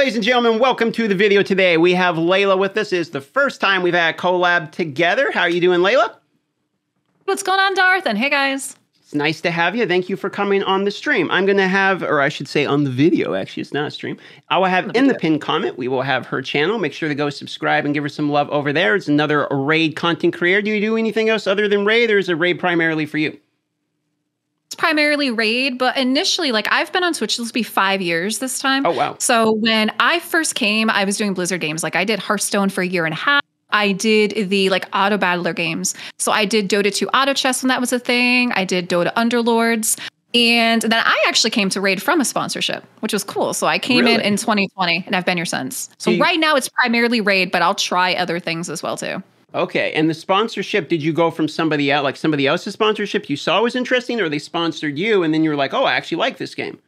Ladies and gentlemen, welcome to the video today. We have Layla with us. It's the first time we've had a collab together. How are you doing, Layla? What's going on, Darth? And hey, guys. It's nice to have you. Thank you for coming on the stream. I'm going to have, or I should say on the video, actually, it's not a stream. I will have in the pinned comment, we will have her channel. Make sure to go subscribe and give her some love over there. It's another raid content creator. Do you do anything else other than raid, or is it raid primarily for you? It's primarily raid, but initially, like, I've been on Twitch, this will be 5 years this time. Oh, wow. So when I first came, I was doing Blizzard games. Like, I did Hearthstone for a year and a half. I did the auto battler games. So I did Dota 2 auto chess when that was a thing. I did Dota Underlords. And then I actually came to raid from a sponsorship, which was cool. So I came in 2020 and I've been here since. So right now it's primarily raid, but I'll try other things as well too. Okay, and the sponsorship, did you go from somebody else, like somebody else's sponsorship you saw was interesting, or they sponsored you and then you were like, oh, I actually like this game?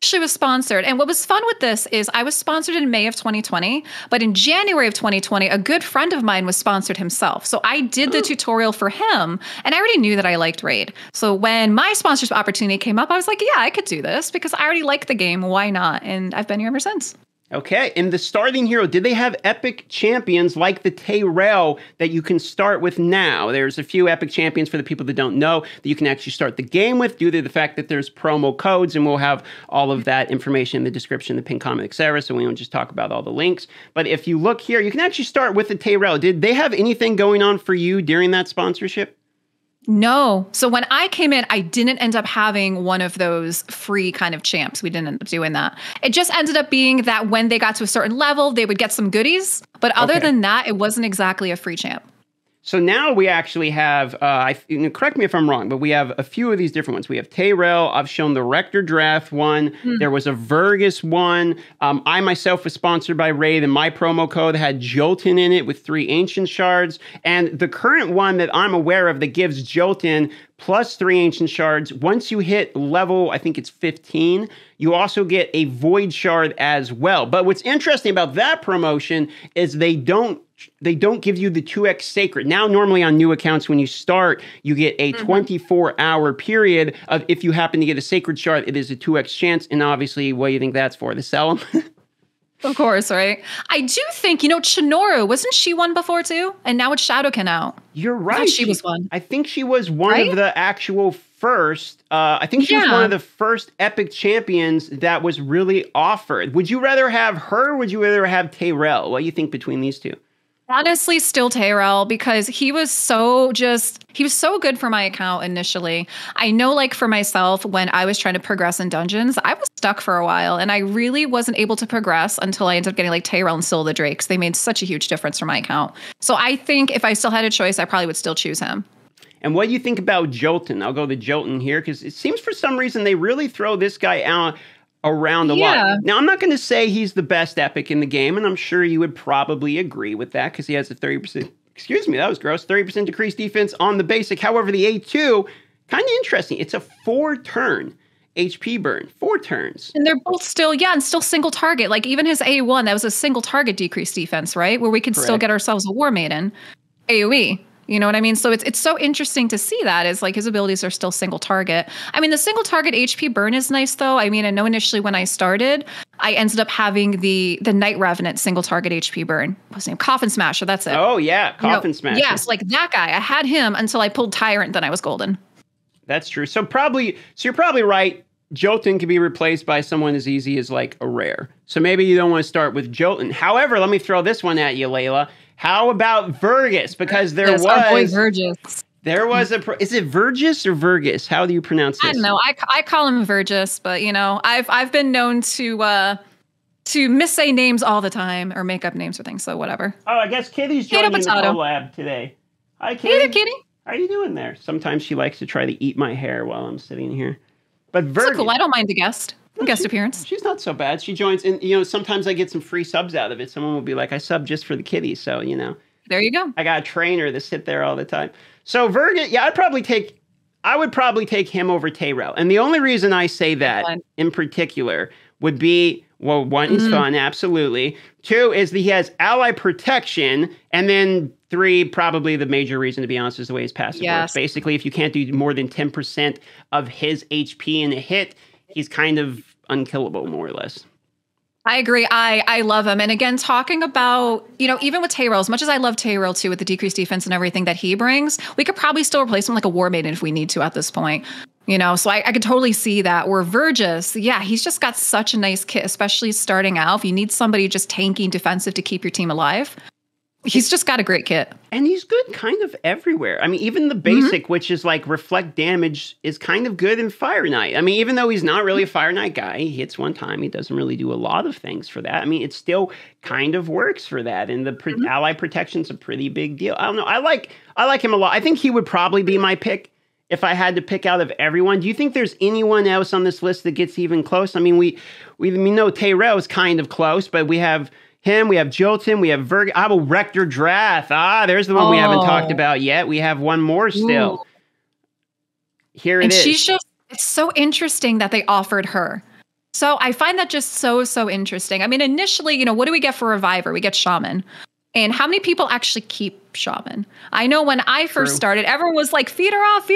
She was sponsored. And what was fun with this is I was sponsored in May of 2020, but in January of 2020, a good friend of mine was sponsored himself. So I did the tutorial for him, and I already knew that I liked raid. So when my sponsorship opportunity came up, I was like, yeah, I could do this because I already like the game. Why not? And I've been here ever since. Okay, and the starting hero, did they have epic champions like the Tyrell that you can start with now? There's a few epic champions for the people that don't know that you can actually start the game with due to the fact that there's promo codes, and we'll have all of that information in the description, the pinned comment, etc. So we don't just talk about all the links. But if you look here, you can actually start with the Tyrell. Did they have anything going on for you during that sponsorship? No. So when I came in, I didn't end up having one of those free kind of champs. We didn't end up doing that. It just ended up being that when they got to a certain level, they would get some goodies. But other than that, it wasn't exactly a free champ. So now we actually have, correct me if I'm wrong, but we have a few of these different ones. We have Tyrell. I've shown the Rector Draft one. There was a Vergus one. I myself was sponsored by Raid, and my promo code had Jolton in it with 3 Ancient Shards. And the current one that I'm aware of that gives Jolton plus 3 Ancient Shards, once you hit level, I think it's 15, you also get a Void Shard as well. But what's interesting about that promotion is they don't give you the 2x Sacred. Now, normally on new accounts, when you start, you get a 24-hour period of if you happen to get a Sacred Shard, it is a 2x chance. And obviously, what do you think that's for? To sell them? Of course, right? I do think, Chinoru, wasn't she one before too? And now it's Shadowkin out. You're right. She was one. I think she was one of the actual first. I think she was one of the first epic champions that was really offered. Would you rather have her, or would you rather have Tyrell? What do you think between these two? Honestly, still Tyrell, because he was so good for my account initially. I know, like, for myself, when I was trying to progress in dungeons, I was stuck for a while, and I really wasn't able to progress until I ended up getting like Tyrell and Seal of the Drakes. They made such a huge difference for my account. So I think if I still had a choice, I probably would still choose him. And what do you think about Jolton? I'll go to Jolton here, because it seems for some reason they really throw this guy out around a lot. Now, I'm not going to say he's the best epic in the game, and I'm sure you would probably agree with that because he has a 30%, excuse me, that was gross, 30% decreased defense on the basic. However, the A2, kind of interesting. It's a 4-turn HP burn, 4 turns. And they're both still, and still single target. Like even his A1, that was a single target decreased defense, right? Where we could still get ourselves a War Maiden AoE. You know what I mean? So it's so interesting to see that is like his abilities are still single target. I mean, the single target HP burn is nice though. I mean, I know initially when I started, I ended up having the Night Revenant single target HP burn. What's his name? Coffin Smasher. That's it. Oh yeah, Coffin Smasher. Yes, like that guy. I had him until I pulled Tyrant, then I was golden. That's true. So you're probably right. Jolton can be replaced by someone as easy as like a rare. So maybe you don't want to start with Jolton. However, let me throw this one at you, Layla. How about Vergus? Because there was our boy Vergus. There was is it Vergus or Vergus? How do you pronounce this? I don't know. I call him Vergus, but I've been known to missay names all the time or make up names for things. So whatever. Oh, I guess Kitty's joining the collab today. Hi, Kitty. Hey there, Kitty. How are you doing there? Sometimes she likes to try to eat my hair while I'm sitting here. But Vergus, so cool. I don't mind a guest appearance. She's not so bad. She joins, and sometimes I get some free subs out of it. Someone will be like, "I sub just for the kitties," so There you go. I got a trainer to sit there all the time. So Vergus, I would probably take him over Tyrell. And the only reason I say that in particular would be, well, 1, he's fun, absolutely. 2 is that he has ally protection, and then 3, probably the major reason, to be honest, is the way his passive works. Basically, if you can't do more than 10% of his HP in a hit, he's kind of unkillable, more or less. I agree. I love him. And again, talking about, even with Tyrell, as much as I love Tyrell too, with the decreased defense and everything that he brings, we could probably still replace him like a War Maiden if we need to at this point. So I could totally see that. Where Vergis, yeah, he's just got such a nice kit, especially starting out. If you need somebody just tanking defensive to keep your team alive, he's just got a great kit. And he's good kind of everywhere. I mean, even the basic, which is like reflect damage, is kind of good in Fire Knight. I mean, even though he's not really a Fire Knight guy, he hits one time. He doesn't really do a lot of things for that. I mean, it still kind of works for that. And the ally protection's a pretty big deal. I don't know. I like him a lot. I think he would probably be my pick if I had to pick out of everyone. Do you think there's anyone else on this list that gets even close? I mean, we know Tyrell is kind of close, but we have him, we have Jolton, we have Verg. I have a Rector Drath. There's the one we haven't talked about yet. We have one more still. Ooh. Here it is. She's just, it's so interesting that they offered her. So I find that just so interesting. I mean, initially, what do we get for Reviver? We get Shaman. And how many people actually keep Shaman? I know when I first started, everyone was like, feed her off,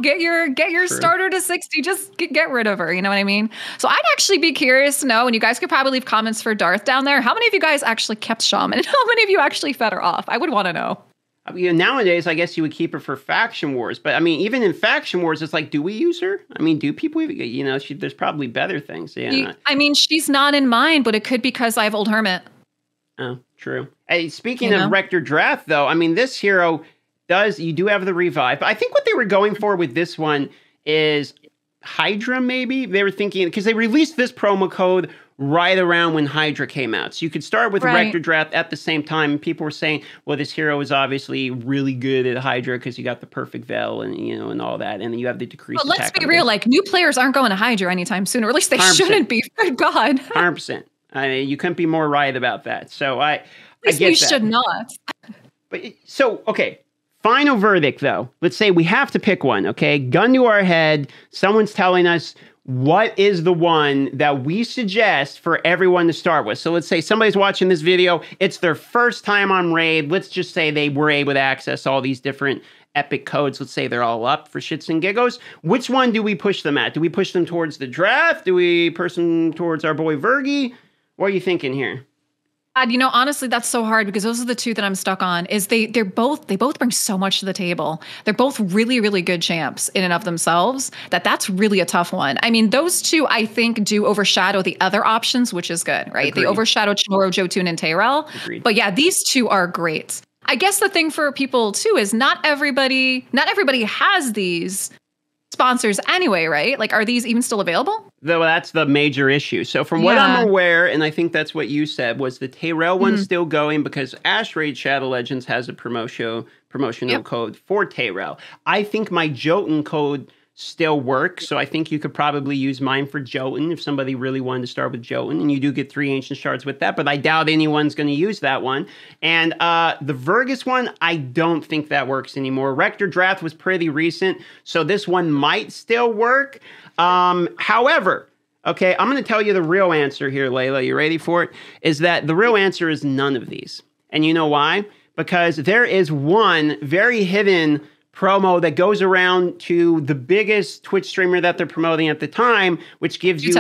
get your starter to 60, just get rid of her. You know what I mean? So I'd actually be curious to know, and you guys could probably leave comments for Darth down there. How many of you guys actually kept Shaman? And how many of you actually fed her off? I would want to know. I mean, nowadays, I guess you would keep her for Faction Wars. But I mean, even in Faction Wars, it's like, do we use her? I mean, do people, there's probably better things. Yeah. I mean, she's not in mine, but it could be because I have Old Hermit. Oh, true. Hey, speaking of Rector Drath, though, I mean, this hero you do have the revive. But I think what they were going for with this one is Hydra, maybe? They were thinking, because they released this promo code right around when Hydra came out. So you could start with Rector Drath at the same time. People were saying, well, this hero is obviously really good at Hydra because you got the perfect Veil and, and all that. And then you have the decreased attack. But let's be real, like, new players aren't going to Hydra anytime soon, or at least they 100%. Shouldn't be. Good God. 100%. I mean, you couldn't be more right about that. So I get we should not. But so, okay. Final verdict, though. Let's say we have to pick one, okay? Gun to our head. Someone's telling us what is the one that we suggest for everyone to start with. So let's say somebody's watching this video. It's their first time on Raid. Let's just say they were able to access all these different epic codes. Let's say they're all up for shits and giggles. Which one do we push them at? Do we push them towards the Draft? Do we push them towards our boy Vergi? What are you thinking here? Honestly, that's so hard because those are the two that I'm stuck on. Is they both bring so much to the table. They're both really, really good champs in and of themselves. That's really a tough one. I mean, those two I think do overshadow the other options, which is good, right? Agreed. They overshadow Chinoro, Jotun, and Tyrell. Agreed. But yeah, these two are great. I guess the thing for people too is not everybody has these sponsors anyway, right? Like, are these even still available? Though that's the major issue. So from what I'm aware, and I think that's what you said, was the Tyrell one's still going because Ash Raid Shadow Legends has a promotional code for Tyrell. I think my Jotun code still works, so I think you could probably use mine for Jotun if somebody really wanted to start with Jotun, and you do get 3 ancient shards with that, but I doubt anyone's going to use that one. And the Vergis one, I don't think that works anymore. Rector Drath was pretty recent, so this one might still work. However, okay, I'm going to tell you the real answer here, Layla. You ready for it? Is that the real answer is none of these. And you know why? Because there is one very hidden promo that goes around to the biggest Twitch streamer that they're promoting at the time, which gives you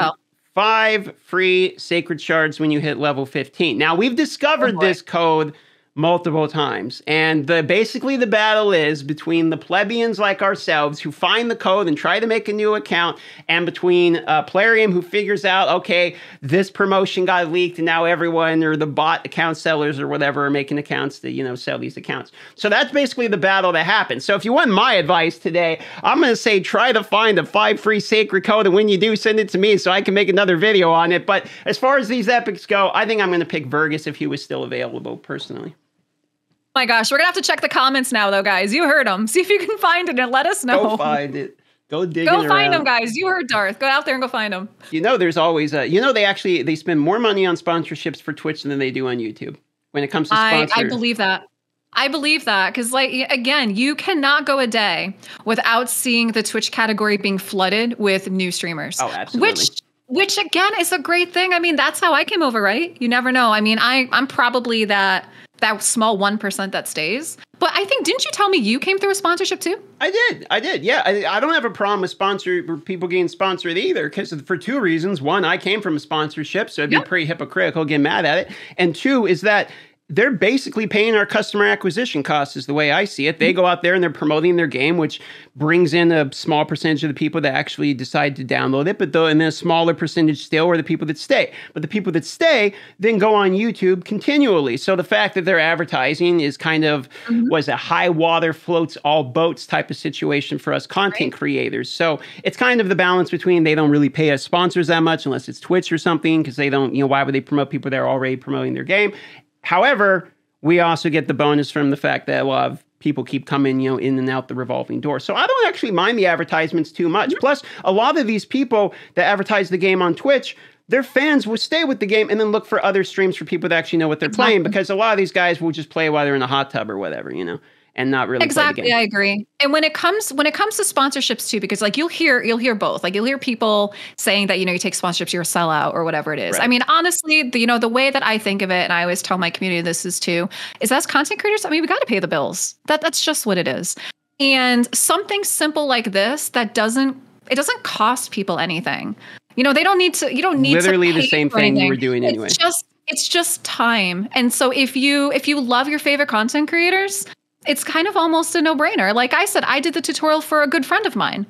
5 free sacred shards when you hit level 15. Now, we've discovered this code multiple times, and basically the battle is between the plebeians like ourselves who find the code and try to make a new account, and between Plarium who figures out, okay, this promotion got leaked and now everyone, or the bot account sellers or whatever, are making accounts to sell these accounts. So that's basically the battle that happens. So if you want my advice today, I'm going to say try to find a 5 free sacred code, and when you do, send it to me so I can make another video on it. But as far as these epics go, I think I'm going to pick Vergis if he was still available personally. Oh my gosh, we're going to have to check the comments now, though, guys. You heard them. See if you can find it and let us know. Go find it. Go dig it around. Go find them, guys. You heard Darth. Go out there and go find them. There's always they spend more money on sponsorships for Twitch than they do on YouTube when it comes to sponsors. I believe that. I believe that because, again, you cannot go a day without seeing the Twitch category being flooded with new streamers. Oh, absolutely. Which again, is a great thing. I mean, that's how I came over, right? You never know. I mean, I'm probably that small 1% that stays. But I think, didn't you tell me you came through a sponsorship too? I did. Yeah, I don't have a problem with people getting sponsored either, because for two reasons. One, I came from a sponsorship, so it'd be pretty hypocritical, get mad at it. And two is that they're basically paying our customer acquisition costs is the way I see it. They go out there and they're promoting their game, which brings in a small percentage of the people that actually decide to download it. But and then a smaller percentage still are the people that stay. But the people that stay then go on YouTube continually. So the fact that they're advertising is kind of was a high water floats all boats type of situation for us content creators. So it's kind of the balance between they don't really pay us sponsors that much unless it's Twitch or something, because they don't, why would they promote people that are already promoting their game? However, we also get the bonus from the fact that a lot of people keep coming, in and out the revolving door. So I don't actually mind the advertisements too much. Plus, a lot of these people that advertise the game on Twitch, their fans will stay with the game and then look for other streams for people that actually know what they're playing, because a lot of these guys will just play while they're in a hot tub or whatever, and not really play the game. I agree. And when it comes to sponsorships too, because like you'll hear both. Like you'll hear people saying that, you take sponsorships, you're a sellout or whatever it is. Right. I mean, honestly, the way that I think of it, and I always tell my community this is too, is as content creators, we got to pay the bills. That's just what it is. And something simple like this that doesn't cost people anything. They don't need to, you don't need literally to pay the same thing you were doing anyway. It's just time. And so if you love your favorite content creators, it's kind of almost a no-brainer. Like I said, I did the tutorial for a good friend of mine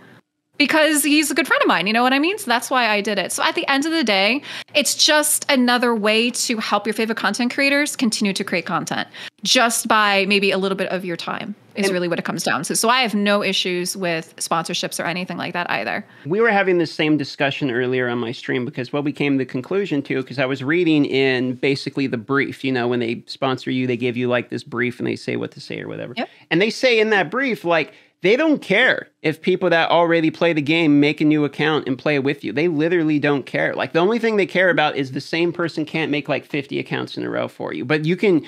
because he's a good friend of mine. You know what I mean? So that's why I did it. So at the end of the day, it's just another way to help your favorite content creators continue to create content just by maybe a little bit of your time is really what it comes down to. So I have no issues with sponsorships or anything like that either. We were having the same discussion earlier on my stream, because what we came to the conclusion to, because I was reading in basically the brief, when they sponsor you, they give you like this brief and they say what to say or whatever. Yep. And they say in that brief, like, they don't care if people that already play the game make a new account and play with you. They literally don't care. Like, the only thing they care about is the same person can't make like 50 accounts in a row for you. But you can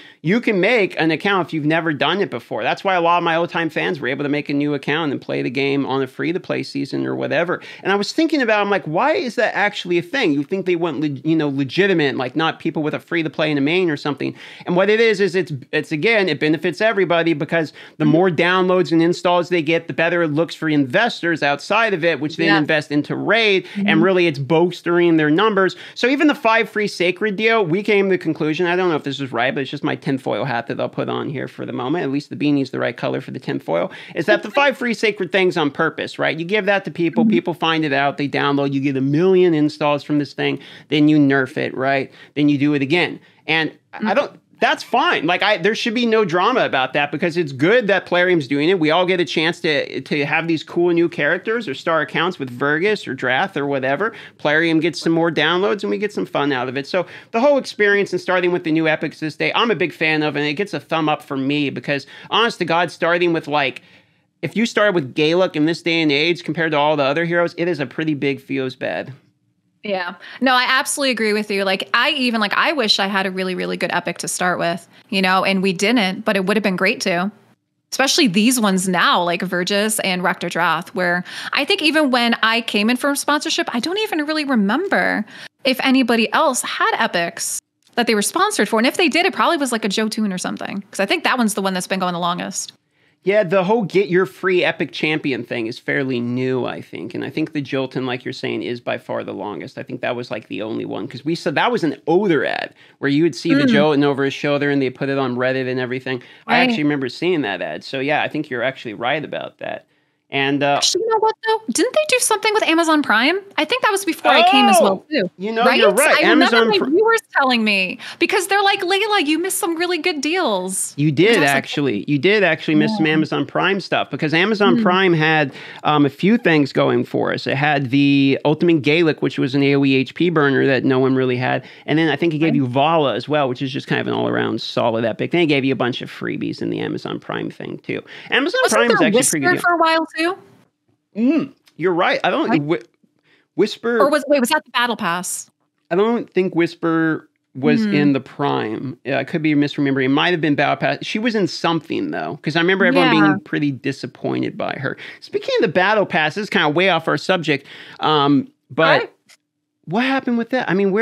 make an account if you've never done it before. That's why a lot of my old-time fans were able to make a new account and play the game on a free-to-play season or whatever. And I was thinking about, I'm like, why is that actually a thing? You think they want, legitimate, like not people with a free-to-play in a main or something. And what it is it's again, it benefits everybody, because the more downloads and installs they get, the better it looks for investors outside of it, which then invest into Raid, and really it's bolstering their numbers. So even the 5 free sacred deal, we came to the conclusion, I don't know if this is right, but it's just my tinfoil hat that I'll put on here for the moment, at least the beanie's the right color for the tinfoil, is that the 5 free sacred thing's on purpose, right? You give that to people, people find it out, they download, you get 1 million installs from this thing, then you nerf it, right? Then you do it again. And that's fine. Like, there should be no drama about that, because it's good that Plarium's doing it. We all get a chance to have these cool new characters or star accounts with Vergus or Darth or whatever. Plarium gets some more downloads and we get some fun out of it. So the whole experience, and starting with the new epics this day, I'm a big fan of, and it gets a thumb up from me, because honest to God, starting with like, if you started with Galek in this day and age compared to all the other heroes, it is a pretty big feels bad. Yeah. No, I absolutely agree with you. Like, I wish I had a really, really good epic to start with, and we didn't, but it would have been great to. Especially these ones now, like Vergus and Rector Darth, where I think even when I came in for sponsorship, I don't even really remember if anybody else had epics that they were sponsored for. And if they did, it probably was like a Joe Toon or something, because I think that one's the one that's been going the longest. Yeah, the whole get your free epic champion thing is fairly new, I think. And I think the Jolton, like you're saying, is by far the longest. I think that was like the only one, because we said that was an Oder ad where you would see the Jolton over his shoulder and they put it on Reddit and everything. Right. I actually remember seeing that ad. So yeah, I think you're actually right about that. And actually, you know what though? Didn't they do something with Amazon Prime? I think that was before I came as well too. You're right. I remember my viewers telling me, because they're like, Layla, you missed some really good deals. You did actually. You did actually miss some Amazon Prime stuff, because Amazon Prime had a few things going for us. It had the Ultimate Galek, which was an AoE HP burner that no one really had, and then I think it gave you Vala as well, which is just kind of an all-around solid epic. Then it gave you a bunch of freebies in the Amazon Prime thing too. Amazon Prime is actually pretty good for a while too. You're right. I don't Whisper. Or was that the Battle Pass? I don't think Whisper was in the Prime. Yeah, I could be misremembering. It might have been Battle Pass. She was in something though, because I remember everyone being pretty disappointed by her. Speaking of the Battle Pass, this is kind of way off our subject. But what happened with that? I mean,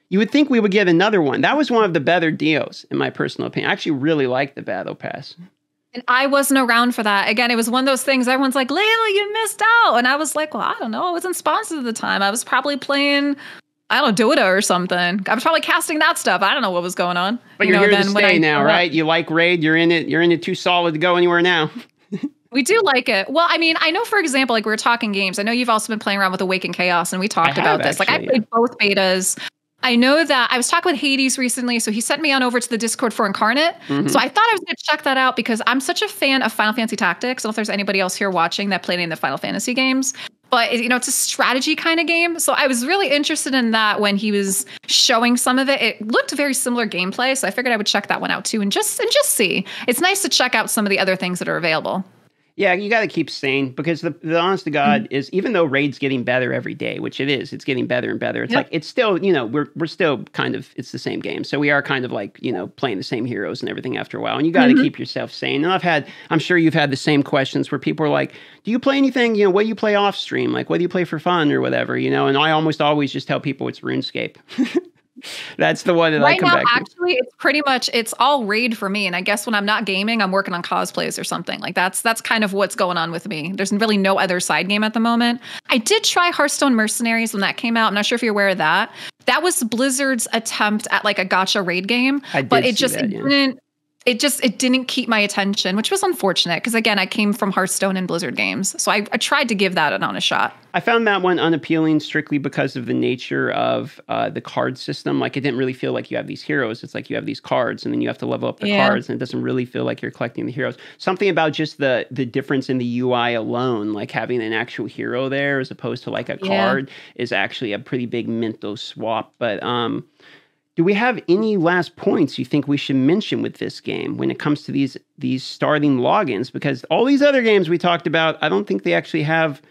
you would think we would get another one. That was one of the better deals, in my personal opinion. I actually really liked the Battle Pass. And I wasn't around for that. Again, it was one of those things everyone's like, Layla, you missed out. And I was like, well, I don't know. I wasn't sponsored at the time. I was probably playing, I don't know, Dota or something. I was probably casting that stuff. I don't know what was going on. But you're here to stay now, right? You like Raid. You're in it. You're in it too solid to go anywhere now. We do like it. Well, I mean, I know, for example, like we were talking games. I know you've also been playing around with Awaken Chaos, and we talked about this. Like I played both betas. I know that I was talking with Hades recently, so he sent me on over to the Discord for Incarnate. Mm-hmm. So I thought I was going to check that out because I'm such a fan of Final Fantasy Tactics. I don't know if there's anybody else here watching that played any of the Final Fantasy games, but it's a strategy kind of game. So I was really interested in that when he was showing some of it. It looked very similar gameplay, so I figured I would check that one out too and just see. It's nice to check out some of the other things that are available. Yeah, you got to keep sane because the honest to God is, even though Raid's getting better every day, which it is, it's getting better and better. It's like, it's still, we're still kind of, it's the same game. So we are kind of like, playing the same heroes and everything after a while. And you got to keep yourself sane. And I'm sure you've had the same questions where people are like, do you play anything, what do you play off stream? Like, what do you play for fun or whatever, and I almost always just tell people it's RuneScape. That's the one that I come back to. Right now, actually, it's pretty much, it's all Raid for me. And I guess when I'm not gaming, I'm working on cosplays or something. Like that's kind of what's going on with me. There's really no other side game at the moment. I did try Hearthstone Mercenaries when that came out. I'm not sure if you're aware of that. That was Blizzard's attempt at like a gacha raid game. But it didn't keep my attention, which was unfortunate because, again, I came from Hearthstone and Blizzard games. So I tried to give that an honest shot. I found that one unappealing strictly because of the nature of the card system. Like, it didn't really feel like you have these heroes. It's like you have these cards, and then you have to level up the cards, and it doesn't really feel like you're collecting the heroes. Something about just the difference in the UI alone, like having an actual hero there as opposed to like a card, is actually a pretty big mental swap. But do we have any last points you think we should mention with this game when it comes to these starting logins? Because all these other games we talked about, I don't think they actually have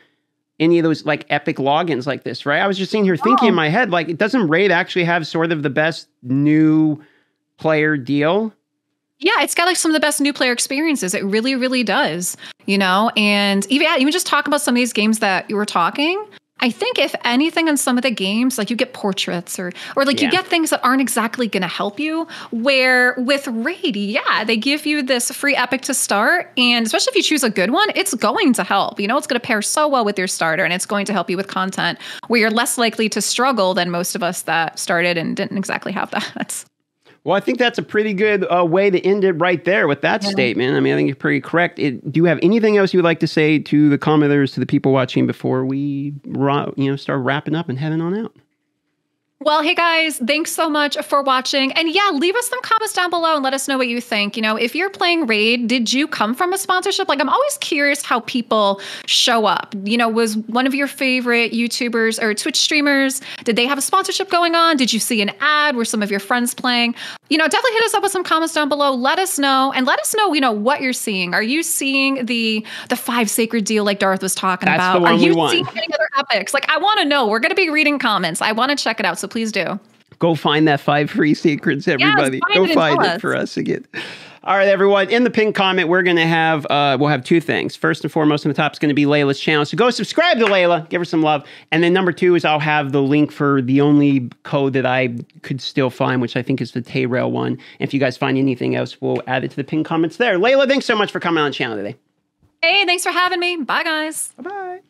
any of those like epic logins like this, right? I was just sitting here thinking in my head, like, doesn't Raid actually have sort of the best new player deal? Yeah, it's got like some of the best new player experiences. It really, really does, and even just talking about some of these games that you were talking, I think if anything in some of the games, like you get portraits or like you get things that aren't exactly going to help you, where with Raid, they give you this free epic to start. And especially if you choose a good one, it's going to help. It's going to pair so well with your starter, and it's going to help you with content where you're less likely to struggle than most of us that started and didn't exactly have that. Well, I think that's a pretty good way to end it right there with that statement. I mean, I think you're pretty correct. Do you have anything else you would like to say to the commenters, to the people watching before we start wrapping up and heading on out? Well, hey guys, thanks so much for watching. And leave us some comments down below and let us know what you think. If you're playing Raid, did you come from a sponsorship? Like, I'm always curious how people show up. Was one of your favorite YouTubers or Twitch streamers, did they have a sponsorship going on? Did you see an ad? Were some of your friends playing? Definitely hit us up with some comments down below. Let us know, and let us know, what you're seeing. Are you seeing the 5 sacred deal like Darth was talking about? The one Are you we seeing any other epics? Like, I want to know. We're going to be reading comments. I want to check it out. So please do. Go find that 5 free secrets, everybody. Go find it for us again. All right, everyone. In the pinned comment, we're going to have, we'll have 2 things. First and foremost on the top is going to be Layla's channel. So go subscribe to Layla. Give her some love. And then number 2 is I'll have the link for the only code that I could still find, which I think is the Tay-Rail one. And if you guys find anything else, we'll add it to the pinned comments there. Layla, thanks so much for coming on the channel today. Hey, thanks for having me. Bye, guys. Bye-bye.